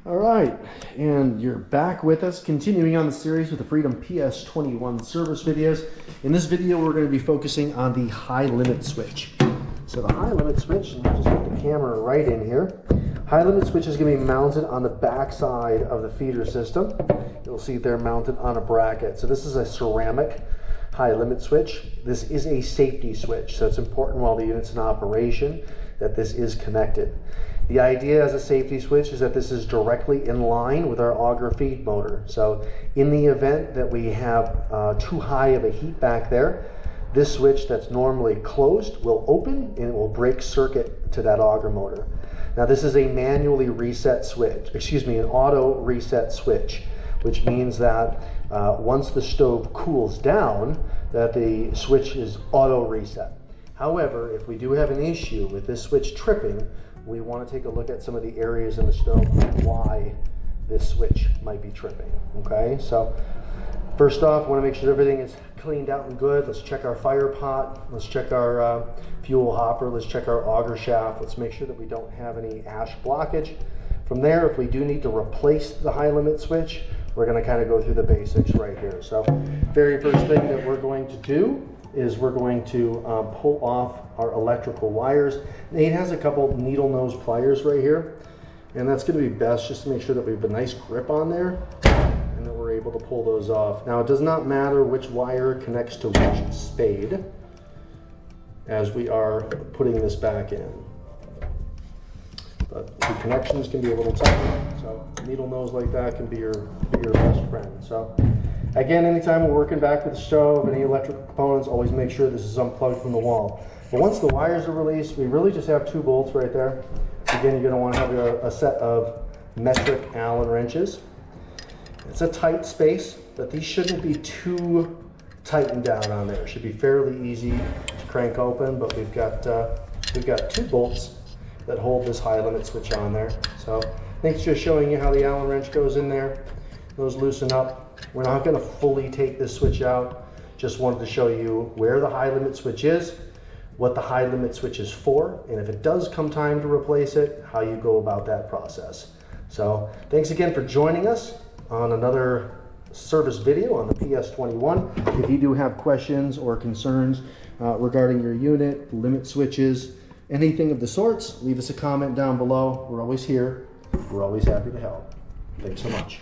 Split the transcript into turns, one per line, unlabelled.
All right, and you're back with us, continuing on the series with the Freedom PS21 service videos. In this video, we're going to be focusing on the high limit switch. So the high limit switch, and I'll just put the camera right in here. High limit switch is going to be mounted on the back side of the feeder system. You'll see they're mounted on a bracket. So this is a ceramic high limit switch. This is a safety switch, so it's important while the unit's in operation that this is connected. The idea as a safety switch is that this is directly in line with our auger feed motor. So in the event that we have too high of a heat back there, this switch that's normally closed will open and it will break circuit to that auger motor. Now this is a manually reset switch, an auto reset switch, which means that once the stove cools down, that the switch is auto reset. However, if we do have an issue with this switch tripping, we want to take a look at some of the areas in the stove why this switch might be tripping. Okay, so first off, we want to make sure everything is cleaned out and good. Let's check our fire pot. Let's check our fuel hopper. Let's check our auger shaft. Let's make sure that we don't have any ash blockage. From there, if we do need to replace the high limit switch, we're going to kind of go through the basics right here. So very first thing that we're going to do is we're going to pull off our electrical wires. Nate has a couple needle nose pliers right here, and that's going to be best just to make sure that we have a nice grip on there and that we're able to pull those off. Now it does not matter which wire connects to which spade as we are putting this back in. But the connections can be a little tight, so a needle nose like that can be your best friend. So again, anytime we're working back with the stove, any electrical components, always make sure this is unplugged from the wall. But once the wires are released, we really just have 2 bolts right there. Again, you're going to want to have a set of metric Allen wrenches. It's a tight space, but these shouldn't be too tightened down on there. It should be fairly easy to crank open, but we've got 2 bolts that hold this high limit switch on there. So Nate's just showing you how the Allen wrench goes in there. Those loosen up. We're not going to fully take this switch out. Just wanted to show you where the high limit switch is, what the high limit switch is for, and if it does come time to replace it, how you go about that process. So thanks again for joining us on another service video on the PS21. If you do have questions or concerns regarding your unit, limit switches, anything of the sorts, leave us a comment down below. We're always here. We're always happy to help. Thanks so much.